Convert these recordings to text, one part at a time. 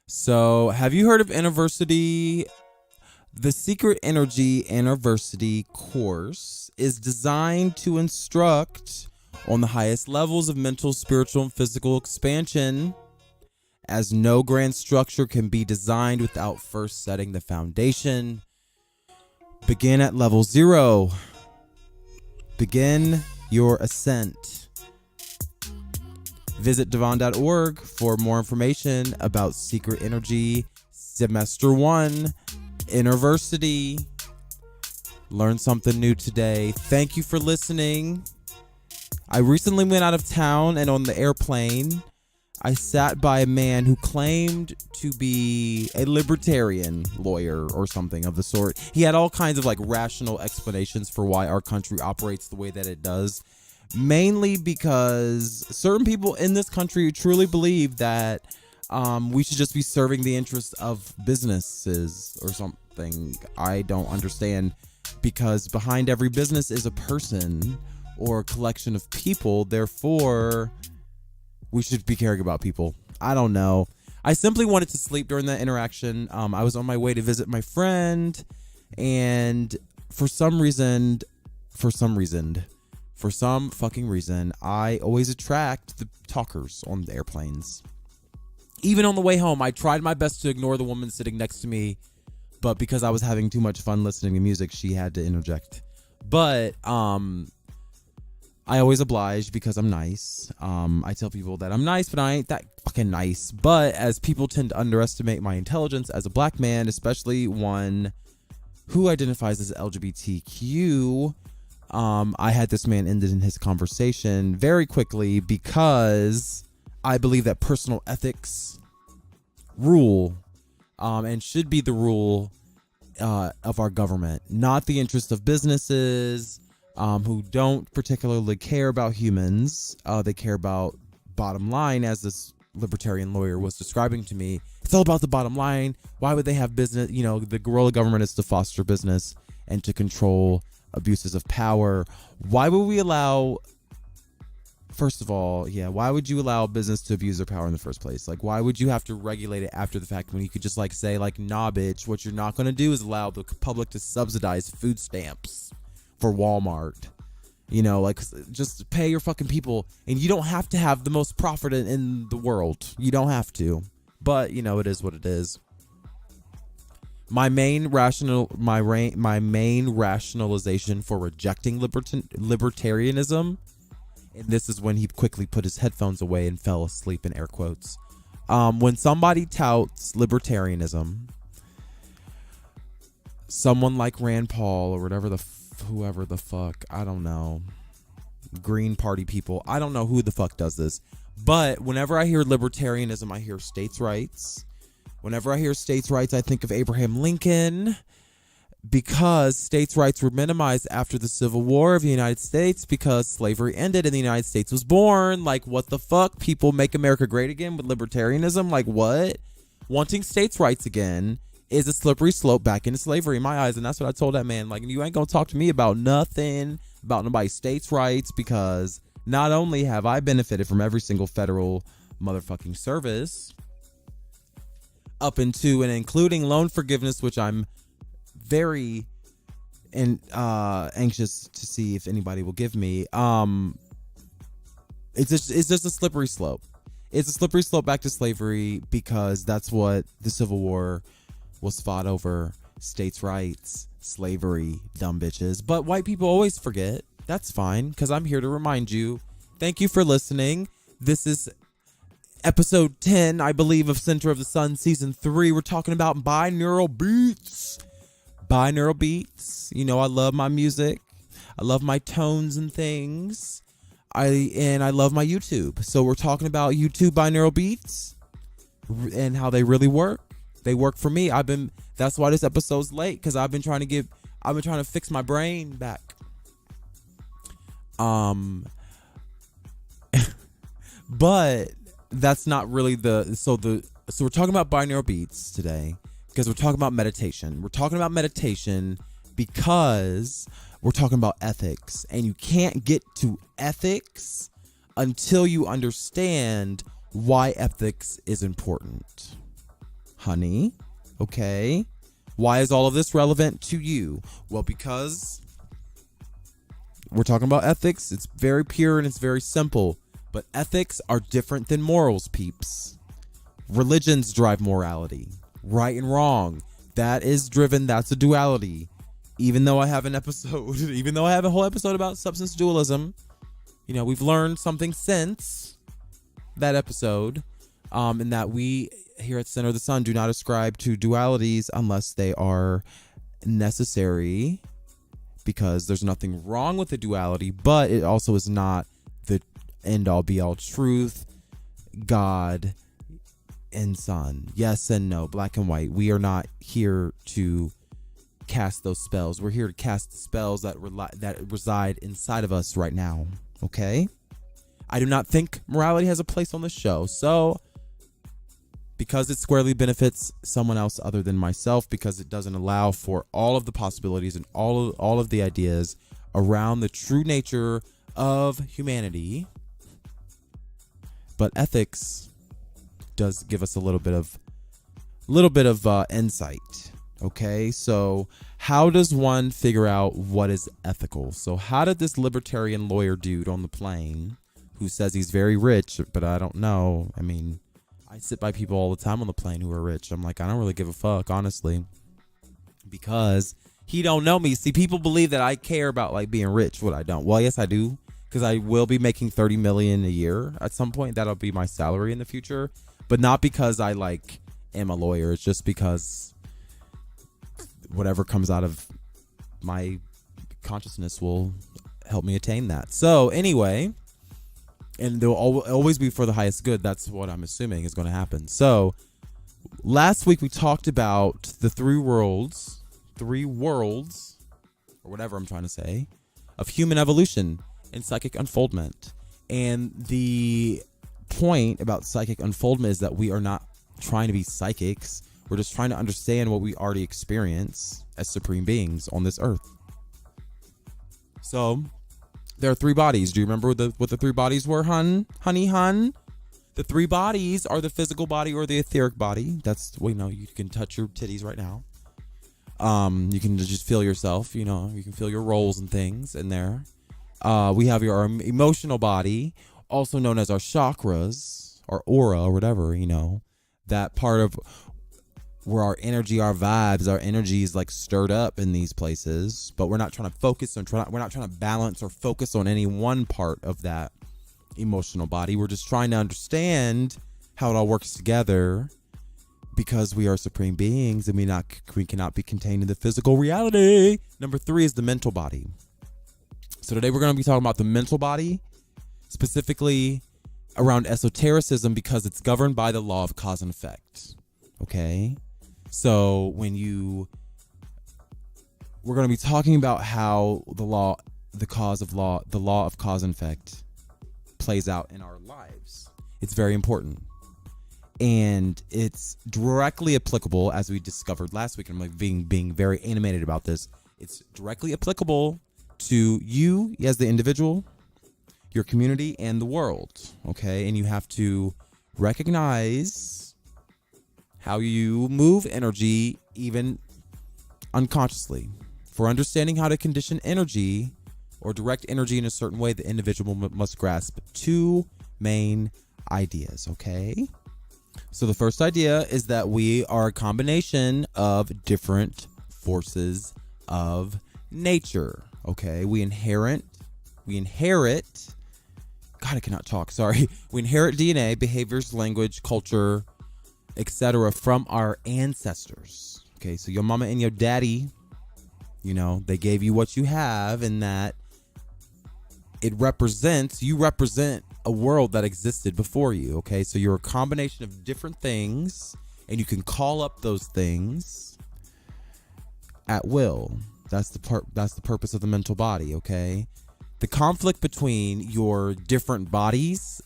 So, have you heard of University? The Secret Energy University course is designed to instruct on the highest levels of mental, spiritual, and physical expansion, as no grand structure can be designed without first setting the foundation. Begin at level 0. Begin your ascent. Visit devon.org for more information about Secret Energy Semester 1 University. Learn something new today. Thank you for listening. I recently went out of town, and on the airplane, I sat by a man who claimed to be a libertarian lawyer or something of the sort. He had all kinds of rational explanations for why our country operates the way that it does. Mainly because certain people in this country truly believe that we should just be serving the interests of businesses or something. I don't understand, because behind every business is a person or a collection of people. Therefore, we should be caring about people. I don't know. I simply wanted to sleep during that interaction. I was on my way to visit my friend, and for some fucking reason, I always attract the talkers on the airplanes. Even on the way home, I tried my best to ignore the woman sitting next to me, but because I was having too much fun listening to music, she had to interject. But I always oblige because I'm nice. I tell people that I'm nice, but I ain't that fucking nice. But as people tend to underestimate my intelligence as a black man, especially one who identifies as LGBTQ, I had this man ended in his conversation very quickly because I believe that personal ethics rule and should be the rule of our government, not the interest of businesses who don't particularly care about humans. They care about bottom line, as this libertarian lawyer was describing to me. It's all about the bottom line. Why would they have business? The guerrilla government is to foster business and to control abuses of power. Why would we allow, first of all, why would you allow business to abuse their power in the first place? Why would you have to regulate it after the fact when you could just say nah, bitch, what you're not going to do is allow the public to subsidize food stamps for Walmart. Just pay your fucking people, and you don't have to have the most profit in the world. You don't have to, but it is what it is. My main rationalization for rejecting libertarianism, and this is when he quickly put his headphones away and fell asleep in air quotes. When somebody touts libertarianism, someone like Rand Paul or whoever the fuck, I don't know, Green Party people, I don't know who the fuck does this, but whenever I hear libertarianism, I hear states' rights. Whenever I hear states' rights, I think of Abraham Lincoln, because states' rights were minimized after the Civil War of the United States because slavery ended and the United States was born. What the fuck? People make America great again with libertarianism? What? Wanting states' rights again is a slippery slope back into slavery in my eyes, and that's what I told that man. You ain't gonna talk to me about nothing, about nobody's states' rights, because not only have I benefited from every single federal motherfucking service, up into and including loan forgiveness, which I'm very anxious to see if anybody will give me. It's just a slippery slope. It's a slippery slope back to slavery, because that's what the Civil War was fought over: states' rights, slavery, dumb bitches. But white people always forget. That's fine, because I'm here to remind you. Thank you for listening. This is episode 10, I believe, of Center of the Sun season 3. We're talking about binaural beats. Binaural beats. I love my music. I love my tones and things. I love my YouTube. So we're talking about YouTube binaural beats and how they really work. They work for me. That's why this episode's late, because I've been trying to fix my brain back. But that's not really so we're talking about binaural beats today because we're talking about meditation. We're talking about meditation because we're talking about ethics, and you can't get to ethics until you understand why ethics is important. honey. Okay. Why is all of this relevant to you? Well, because we're talking about ethics. It's very pure and it's very simple. But ethics are different than morals, peeps. Religions drive morality. Right and wrong. That is driven. That's a duality. Even though I have a whole episode about substance dualism, we've learned something since that episode, in that we here at Center of the Sun do not ascribe to dualities unless they are necessary, because there's nothing wrong with the duality, but it also is not the end all be all truth. God and sun, yes and no, black and white. We are not here to cast those spells. We're here to cast the spells that reside inside of us right now. Okay? I do not think morality has a place on this show. So, because it squarely benefits someone else other than myself, because it doesn't allow for all of the possibilities and all of the ideas around the true nature of humanity. But ethics does give us a little bit of insight. Okay, so how does one figure out what is ethical? So how did this libertarian lawyer dude on the plane, who says he's very rich, but I don't know. I mean, I sit by people all the time on the plane who are rich. I'm like, I don't really give a fuck, honestly, because he don't know me. See, people believe that I care about like being rich. What I don't. Well, yes, I do, because I will be making $30 million a year at some point. That'll be my salary in the future, but not because I like am a lawyer. It's just because whatever comes out of my consciousness will help me attain that. So anyway, and they'll always be for the highest good. That's what I'm assuming is going to happen. So last week we talked about the three worlds, or whatever I'm trying to say, of human evolution and psychic unfoldment. And the point about psychic unfoldment is that we are not trying to be psychics. We're just trying to understand what we already experience as supreme beings on this earth. So there are three bodies. Do you remember what the three bodies were, honey? The three bodies are the physical body or the etheric body. That's, you can touch your titties right now. You can just feel yourself, you can feel your rolls and things in there. We have our emotional body, also known as our chakras, our aura, or whatever, that part of where our energy, our vibes, our energy is like stirred up in these places, but we're not trying to focus on, we're not trying to balance or focus on any one part of that emotional body. We're just trying to understand how it all works together, because we are supreme beings and we cannot be contained in the physical reality. Number 3 is the mental body. So today we're going to be talking about the mental body, specifically around esotericism, because it's governed by the law of cause and effect. Okay? So we're going to be talking about how the law of cause and effect plays out in our lives. It's very important. And it's directly applicable, as we discovered last week, and I'm like being very animated about this. It's directly applicable to you as the individual, your community, and the world. Okay? And you have to recognize how you move energy, even unconsciously. For understanding how to condition energy or direct energy in a certain way, the individual must grasp 2 main ideas, okay? So the first idea is that we are a combination of different forces of nature, okay? We inherit, God, I cannot talk, sorry. We inherit DNA, behaviors, language, culture, etc. from our ancestors. Okay, so your mama and your daddy, they gave you what you have, and that you represent a world that existed before you. Okay, so you're a combination of different things, and you can call up those things at will. That's the purpose of the mental body. Okay, the conflict between your different bodies,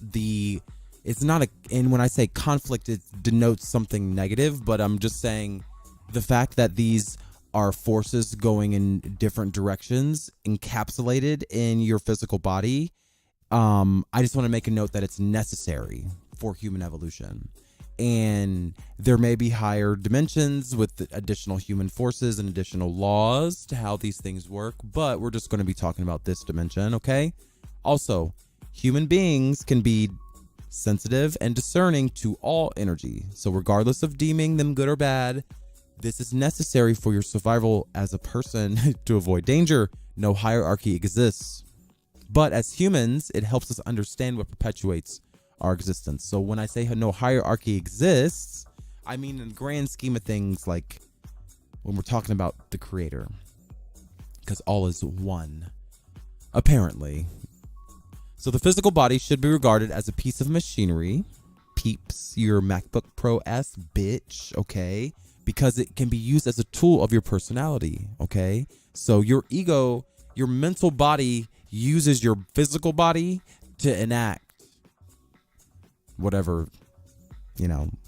and when I say conflict, it denotes something negative, but I'm just saying the fact that these are forces going in different directions encapsulated in your physical body. I just want to make a note that it's necessary for human evolution. And there may be higher dimensions with additional human forces and additional laws to how these things work, but we're just going to be talking about this dimension, okay? Also, human beings can be sensitive and discerning to all energy. So regardless of deeming them good or bad, this is necessary for your survival as a person to avoid danger. No hierarchy exists. But as humans, it helps us understand what perpetuates our existence. So when I say no hierarchy exists, I mean in the grand scheme of things, like when we're talking about the creator, because all is one, apparently. So the physical body should be regarded as a piece of machinery. Peeps, your MacBook Pro S, bitch, okay? Because it can be used as a tool of your personality, okay? So your ego, your mental body uses your physical body to enact whatever,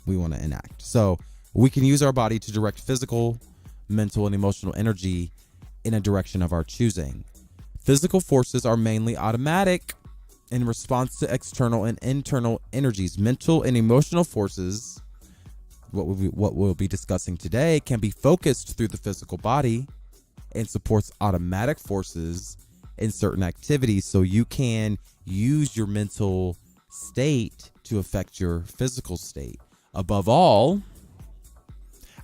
we want to enact. So we can use our body to direct physical, mental, and emotional energy in a direction of our choosing. Physical forces are mainly automatic in response to external and internal energies. Mental and emotional forces, what we'll be discussing today, can be focused through the physical body and supports automatic forces in certain activities. So you can use your mental state to affect your physical state. Above all,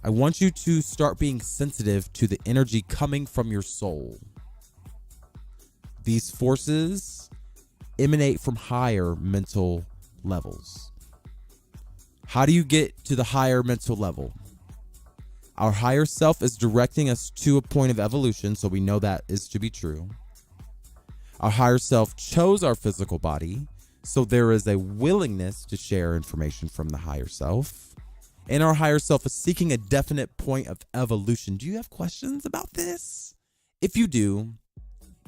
I want you to start being sensitive to the energy coming from your soul. These forces emanate from higher mental levels. How do you get to the higher mental level? Our higher self is directing us to a point of evolution, so we know that is to be true. Our higher self chose our physical body, so there is a willingness to share information from the higher self. And our higher self is seeking a definite point of evolution. Do you have questions about this? If you do,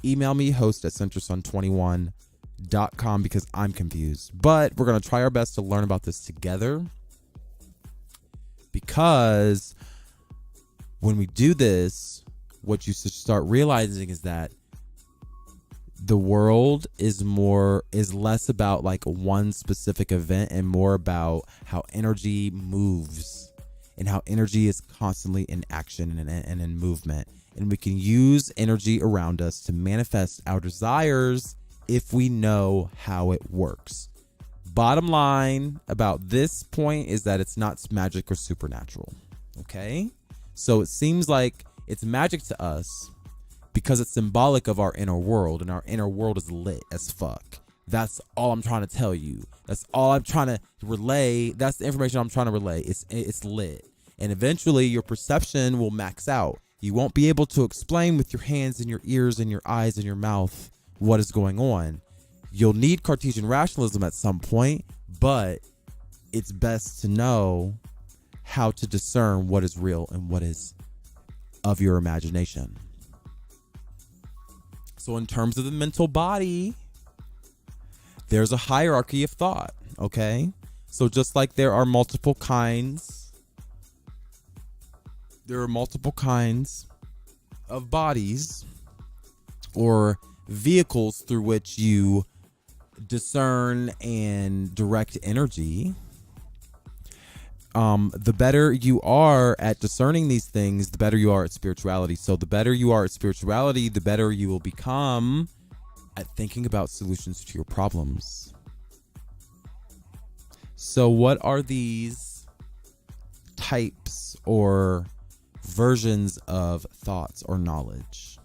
email me, host@centersun21.com, because I'm confused. But we're going to try our best to learn about this together, because when we do this, what you should start realizing is that the world is less about like one specific event and more about how energy moves and how energy is constantly in action and in movement. And we can use energy around us to manifest our desires if we know how it works. Bottom line about this point is that it's not magic or supernatural. Okay? So it seems like it's magic to us because it's symbolic of our inner world, and our inner world is lit as fuck. That's all I'm trying to tell you. That's all I'm trying to relay. That's the information I'm trying to relay. It's lit. And eventually your perception will max out. You won't be able to explain with your hands and your ears and your eyes and your mouth what is going on. You'll need Cartesian rationalism at some point, but it's best to know how to discern what is real and what is of your imagination. So in terms of the mental body, there's a hierarchy of thought, okay? So just like there are multiple kinds of bodies or vehicles through which you discern and direct energy, the better you are at discerning these things, the better you are at spirituality. So the better you are at spirituality, the better you will become at thinking about solutions to your problems. So what are these types or versions of thoughts or knowledge?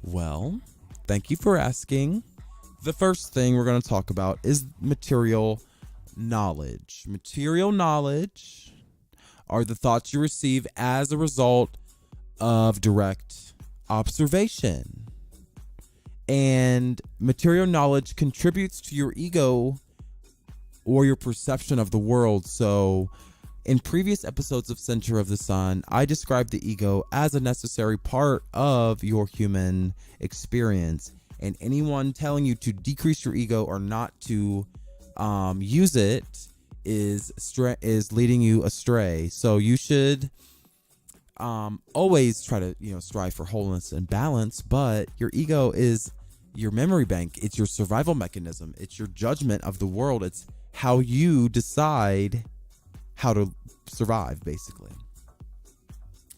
Well, thank you for asking. The first thing we're going to talk about is material knowledge. Material knowledge are the thoughts you receive as a result of direct observation. And material knowledge contributes to your ego or your perception of the world. So in previous episodes of Center of the Sun, I described the ego as a necessary part of your human experience. And anyone telling you to decrease your ego or not to use it is leading you astray. So you should always try to strive for wholeness and balance, but your ego is your memory bank. It's your survival mechanism. It's your judgment of the world. It's how you decide how to survive, basically.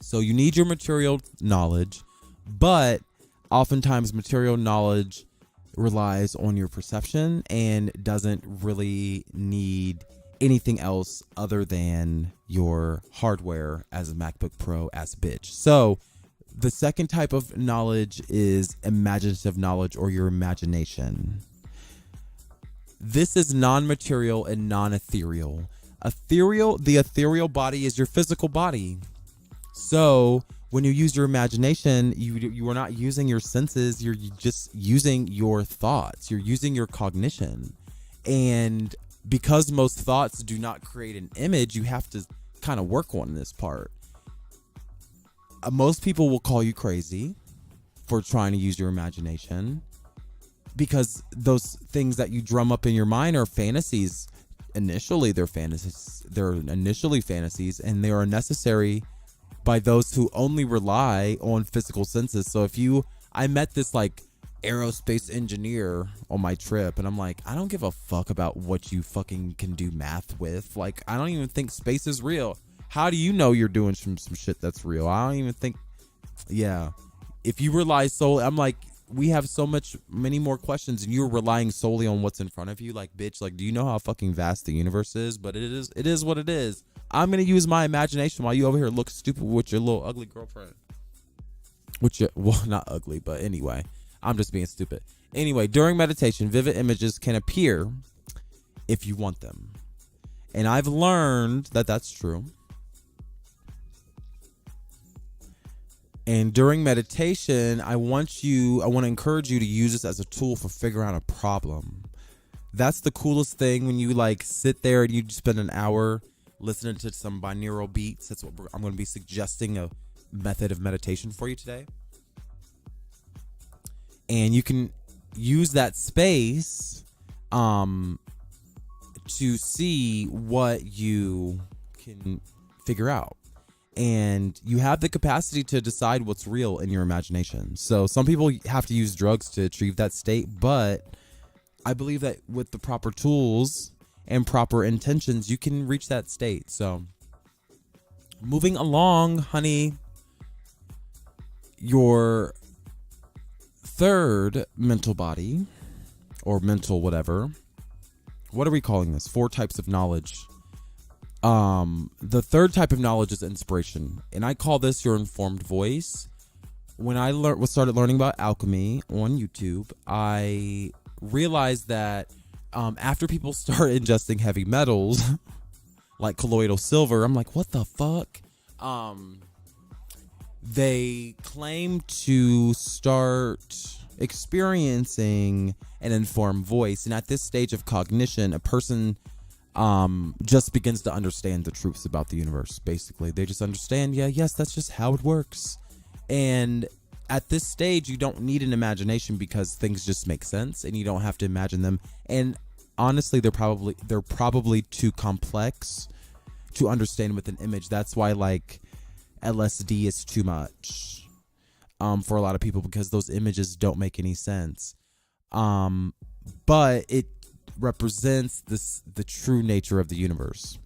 So you need your material knowledge, but oftentimes material knowledge relies on your perception and doesn't really need anything else other than your hardware as a MacBook Pro as bitch. So the second type of knowledge is imaginative knowledge, or your imagination. This is non-material and non-ethereal. The ethereal body is your physical body. So when you use your imagination, you are not using your senses. You're just using your thoughts. You're using your cognition. And because most thoughts do not create an image, you have to kind of work on this part. Most people will call you crazy for trying to use your imagination, because those things that you drum up in your mind are fantasies. Initially, they're fantasies. They're initially fantasies, and they are necessary by those who only rely on physical senses. So I met this like aerospace engineer on my trip, and I'm like, I don't give a fuck about what you fucking can do math with. Like, I don't even think space is real. How do you know you're doing some shit that's real? I don't even think. Yeah, if you rely solely, I'm like, we have many more questions, and you're relying solely on what's in front of you. Like, bitch, like, do you know how fucking vast the universe is? But it is what it is. I'm gonna use my imagination while you over here look stupid with your little ugly girlfriend. Well, not ugly, but anyway, I'm just being stupid. Anyway, during meditation, vivid images can appear if you want them, and I've learned that that's true. And during meditation, I want to encourage you to use this as a tool for figuring out a problem. That's the coolest thing, when you like sit there and you spend an hour listening to some binaural beats. That's what I'm going to be suggesting, a method of meditation for you today. And you can use that space to see what you can figure out. And you have the capacity to decide what's real in your imagination. So some people have to use drugs to achieve that state, but I believe that with the proper tools and proper intentions, you can reach that state. So moving along, honey, your third mental body, or mental whatever, what are we calling this? 4 types of knowledge. The third type of knowledge is inspiration, and I call this your informed voice. When I started learning about alchemy on YouTube, I realized that after people start ingesting heavy metals like colloidal silver, I'm like, what the fuck? They claim to start experiencing an informed voice, and at this stage of cognition, a person just begins to understand the truths about the universe. Basically, they just understand, yes, that's just how it works. And at this stage, you don't need an imagination, because things just make sense and you don't have to imagine them. And honestly, they're probably too complex to understand with an image. That's why like LSD is too much for a lot of people, because those images don't make any sense. But it represents the true nature of the universe.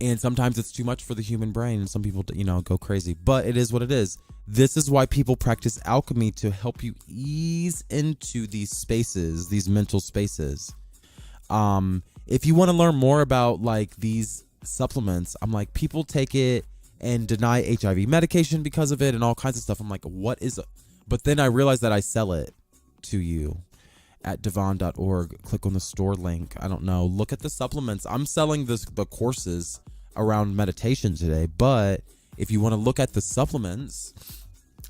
And sometimes it's too much for the human brain, and some people, go crazy. But it is what it is. This is why people practice alchemy, to help you ease into these spaces, these mental spaces. If you want to learn more about like these supplements, I'm like, people take it and deny HIV medication because of it and all kinds of stuff. I'm like, what is it? But then I realized that I sell it to you at devon.org. Click on the store link. I don't know. Look at the supplements. I'm selling the courses around meditation today, but if you want to look at the supplements,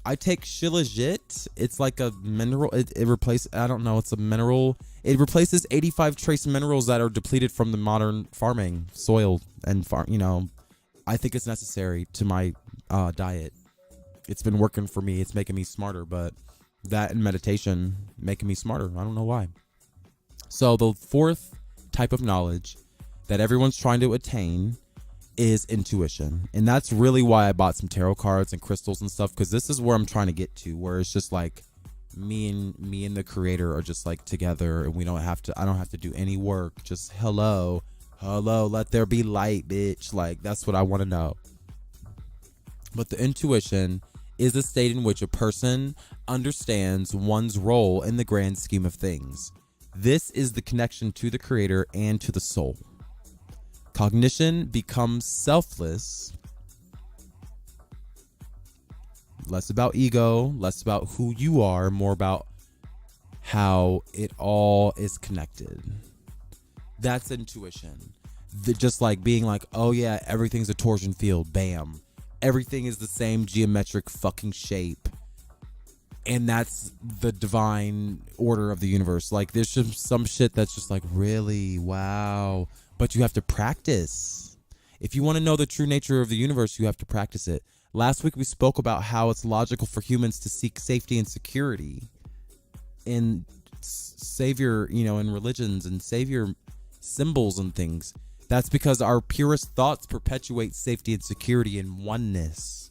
I take Shilajit. It's like a mineral. It replaces, I don't know, it's a mineral. It replaces 85 trace minerals that are depleted from the modern farming soil and I think it's necessary to my diet. It's been working for me. It's making me smarter, but that and meditation making me smarter. I don't know why. So the fourth type of knowledge that everyone's trying to attain is intuition. And that's really why I bought some tarot cards and crystals and stuff, because this is where I'm trying to get to, where it's just like me and the creator are just like together, and I don't have to do any work. Just hello, Hello, let there be light, bitch. Like, that's what I want to know. But the intuition is a state in which a person understands one's role in the grand scheme of things. This is the connection to the creator and to the soul. Cognition becomes selfless, less about ego, less about who you are, more about how it all is connected. That's intuition. Just like being like, oh yeah, everything's a torsion field, bam. Everything is the same geometric fucking shape. And that's the divine order of the universe. Like, there's just some shit that's just like, really? Wow. But you have to practice. If you want to know the true nature of the universe, you have to practice it. Last week, we spoke about how it's logical for humans to seek safety and security in savior, in religions and savior symbols and things. That's because our purest thoughts perpetuate safety and security and oneness.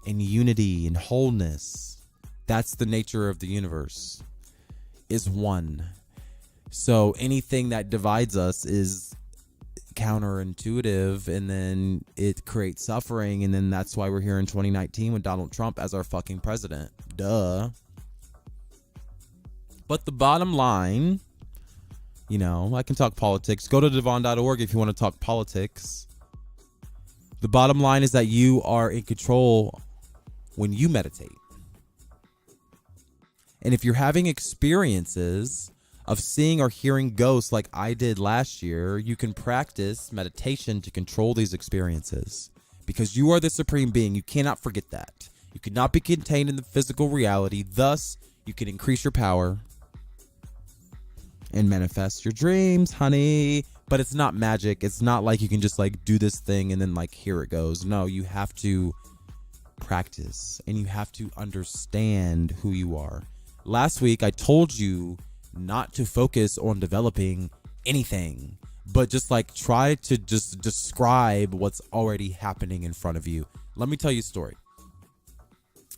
And unity and wholeness. That's the nature of the universe, is one. So anything that divides us is counterintuitive, and then it creates suffering, and then that's why we're here in 2019 with Donald Trump as our fucking president. Duh. But the bottom line, I can talk politics. Go to devon.org if you want to talk politics. The bottom line is that you are in control when you meditate. And if you're having experiences of seeing or hearing ghosts like I did last year, you can practice meditation to control these experiences. Because you are the supreme being. You cannot forget that. You cannot be contained in the physical reality. Thus, you can increase your power and manifest your dreams, honey. But it's not magic. It's not like you can just do this thing and then here it goes. No, you have to practice and you have to understand who you are. Last week, I told you not to focus on developing anything, but just try to just describe what's already happening in front of you. Let me tell you a story.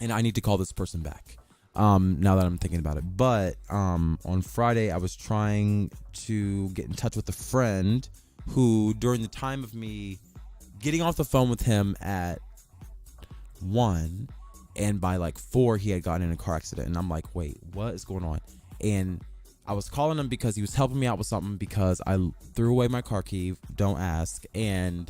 And I need to call this person back. Now that I'm thinking about it. But on Friday, I was trying to get in touch with a friend who, during the time of me getting off the phone with him at 1, and by 4, he had gotten in a car accident. And I'm like, wait, what is going on? And I was calling him because he was helping me out with something, because I threw away my car key, don't ask, and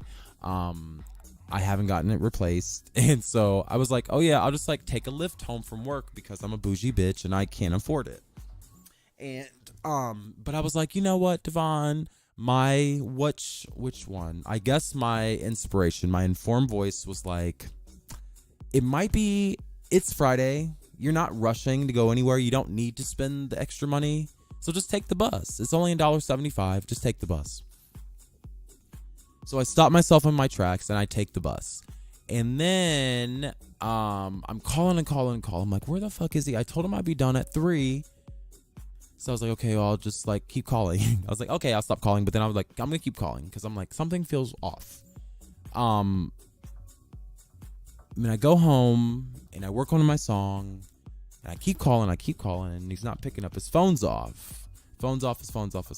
I haven't gotten it replaced. And so I was like, oh yeah, I'll just take a Lyft home from work because I'm a bougie bitch and I can't afford it. And but I was like, you know what, Devon, which one? I guess my inspiration, my informed voice was like, it's Friday. You're not rushing to go anywhere. You don't need to spend the extra money. So just take the bus. It's only $1.75. Just take the bus. So I stop myself in my tracks and I take the bus. And then I'm calling. I'm like, where the fuck is he? I told him I'd be done at 3. So I was like, okay, well, I'll just keep calling. I was like, okay, I'll stop calling. But then I was like, I'm going to keep calling because I'm like, something feels off. I go home and I work on my song and I keep calling and he's not picking up. His phone's off. His phone's off.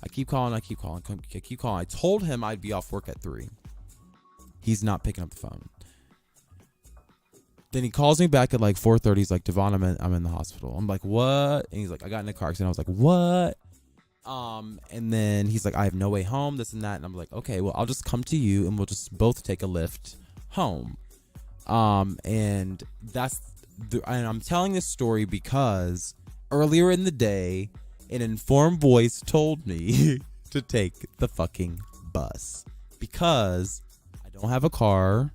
I keep calling. I told him I'd be off work at 3. He's not picking up the phone. Then he calls me back at 4:30. He's like, Devon, I'm in the hospital. I'm like, what? And he's like, I got in a car accident. I was like, what? And then he's like, I have no way home, this and that. And I'm like, okay, well, I'll just come to you and we'll just both take a Lyft home. And I'm telling this story because earlier in the day, an informed voice told me to take the fucking bus because I don't have a car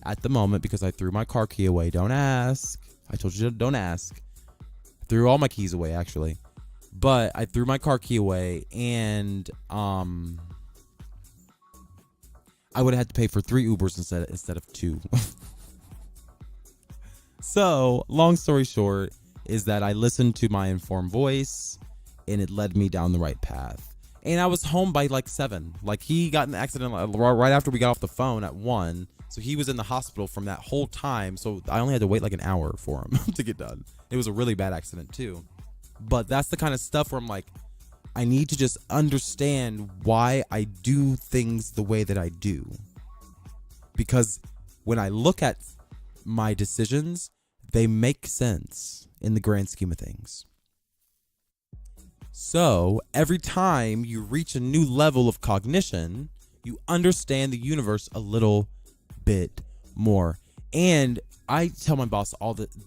at the moment because I threw my car key away. Don't ask. I told you don't ask. I threw all my keys away, actually. But I threw my car key away, and I would have had to pay for 3 Ubers instead of 2. So, long story short, is that I listened to my informed voice, and it led me down the right path. And I was home by 7. He got in the accident right after we got off the phone at 1. So he was in the hospital from that whole time. So I only had to wait an hour for him to get done. It was a really bad accident too. But that's the kind of stuff where I'm like, I need to just understand why I do things the way that I do. Because when I look at my decisions, they make sense in the grand scheme of things. So every time you reach a new level of cognition, you understand the universe a little bit more. And I tell my boss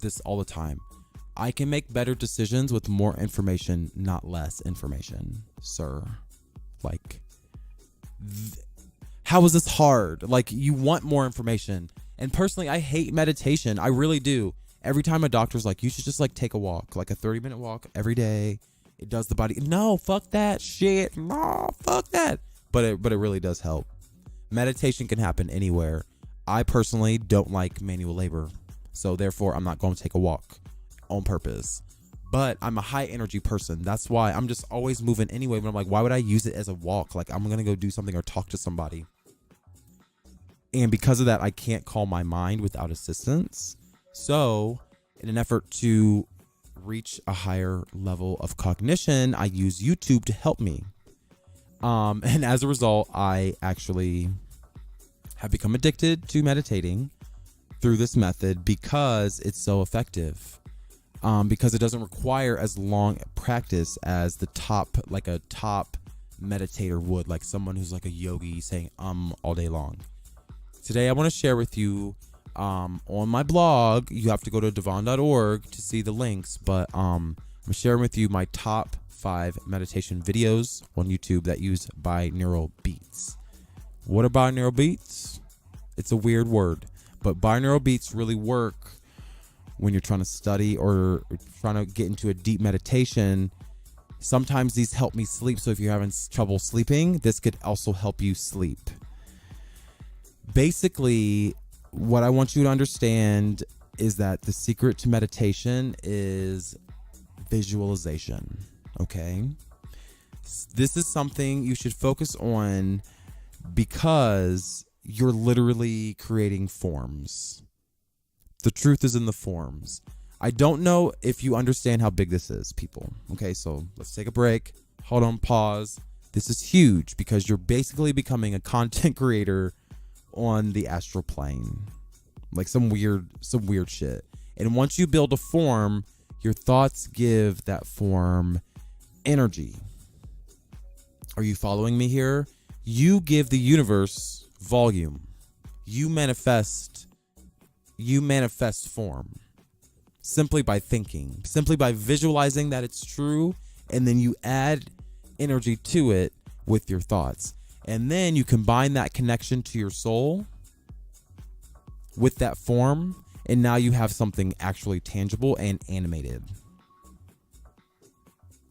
this all the time. I can make better decisions with more information, not less information, sir. Like, how is this hard? Like, you want more information. And personally, I hate meditation. I really do. Every time a doctor's like, you should just like take a walk, like a 30-minute walk every day. It does the body. No, fuck that shit. No, fuck that. But it really does help. Meditation can happen anywhere. I personally don't like manual labor. So therefore, I'm not going to take a walk on purpose. But I'm a high energy person. That's why I'm just always moving anyway. But I'm like, why would I use it as a walk? Like, I'm going to go do something or talk to somebody. And because of that, I can't calm my mind without assistance. So in an effort to reach a higher level of cognition, I use YouTube to help me. And as a result, I actually have become addicted to meditating through this method because it's so effective. Because it doesn't require as long practice as a top meditator would, like someone who's like a yogi saying all day long. Today I want to share with you on my blog. You have to go to devon.org to see the links, but I'm sharing with you my top 5 meditation videos on YouTube that use binaural beats. What are binaural beats? It's a weird word, but binaural beats really work when you're trying to study or trying to get into a deep meditation. Sometimes these help me sleep. So if you're having trouble sleeping, this could also help you sleep. Basically, what I want you to understand is that the secret to meditation is visualization. Okay? This is something you should focus on because you're literally creating forms. The truth is in the forms. I don't know if you understand how big this is, people. Okay, so let's take a break. Hold on, pause. This is huge because you're basically becoming a content creator on the astral plane. Like some weird shit. And once you build a form, your thoughts give that form energy. Are you following me here? You give the universe volume. You manifest form simply by thinking, simply by visualizing that it's true, and then you add energy to it with your thoughts. And then you combine that connection to your soul with that form, and now you have something actually tangible and animated.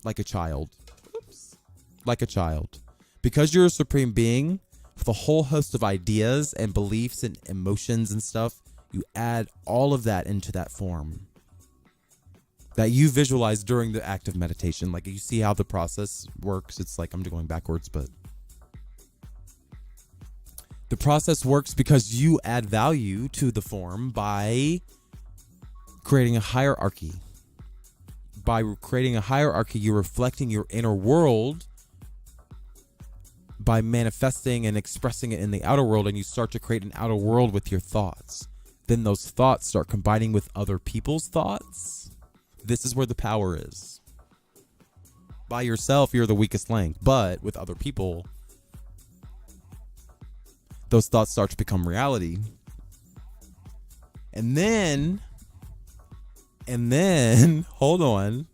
Like a child. Oops. Like a child. Because you're a supreme being with a whole host of ideas and beliefs and emotions and stuff, you add all of that into that form that you visualize during the act of meditation. Like, you see how the process works. It's like I'm going backwards, but the process works because you add value to the form by creating a hierarchy. By creating a hierarchy, you're reflecting your inner world by manifesting and expressing it in the outer world, and you start to create an outer world with your thoughts. Then those thoughts start combining with other people's thoughts. This is where the power is. By yourself, you're the weakest link, but with other people, those thoughts start to become reality. And then, hold on,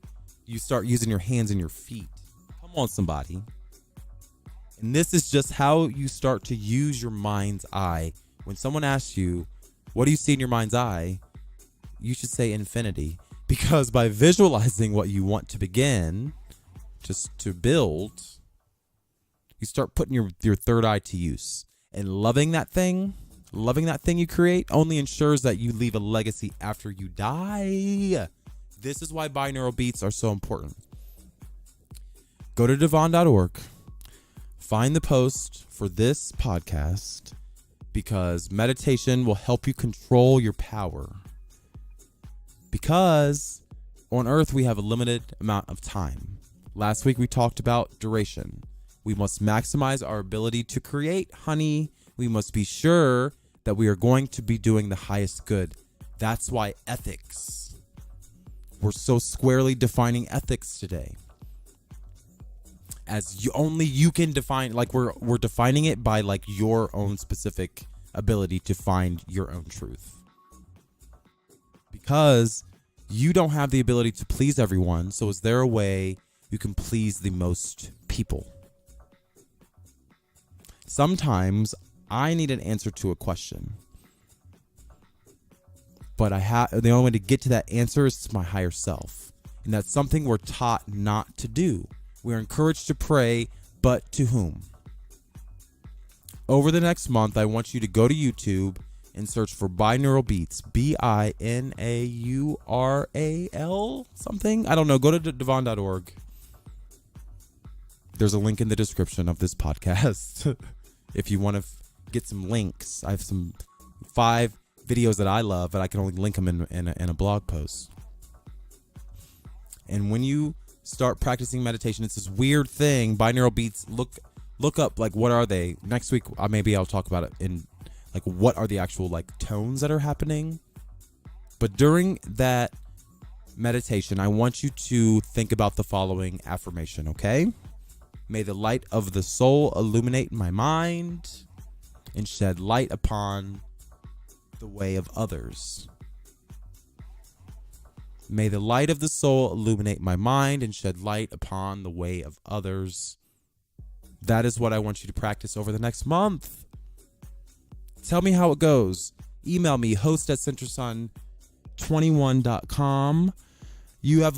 you start using your hands and your feet. Come on, somebody. And this is just how you start to use your mind's eye. When someone asks you, what do you see in your mind's eye? You should say infinity. Because by visualizing what you want to begin, just to build, you start putting your third eye to use. And loving that thing you create only ensures that you leave a legacy after you die. This is why binaural beats are so important. Go to devon.org. Find the post for this podcast, because meditation will help you control your power. Because on earth we have a limited amount of time. Last week we talked about duration. We must maximize our ability to create honey. We must be sure that we are going to be doing the highest good. That's why ethics. We're so squarely defining ethics today. As only you can define, like we're defining it by like your own specific ability to find your own truth. Because you don't have the ability to please everyone, so is there a way you can please the most people? Sometimes I need an answer to a question. But the only way to get to that answer is to my higher self. And that's something we're taught not to do. We're encouraged to pray, but to whom? Over the next month, I want you to go to YouTube and search for binaural beats. Binaural something? I don't know. Go to devon.org. There's a link in the description of this podcast. If you want to get some links, I have some 5 videos that I love, but I can only link them in a blog post. And when you start practicing meditation, it's this weird thing. Binaural beats. Look up like what are they? Next week, maybe I'll talk about it in like what are the actual like tones that are happening. But during that meditation, I want you to think about the following affirmation. Okay. May the light of the soul illuminate my mind and shed light upon the way of others. May the light of the soul illuminate my mind and shed light upon the way of others. That is what I want you to practice over the next month. Tell me how it goes. Email me, host@centersun21.com. You have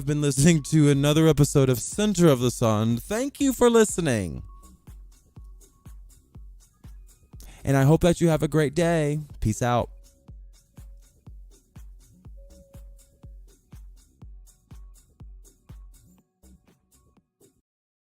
been listening to another episode of Center of the Sun. Thank you for listening. And I hope that you have a great day. Peace out.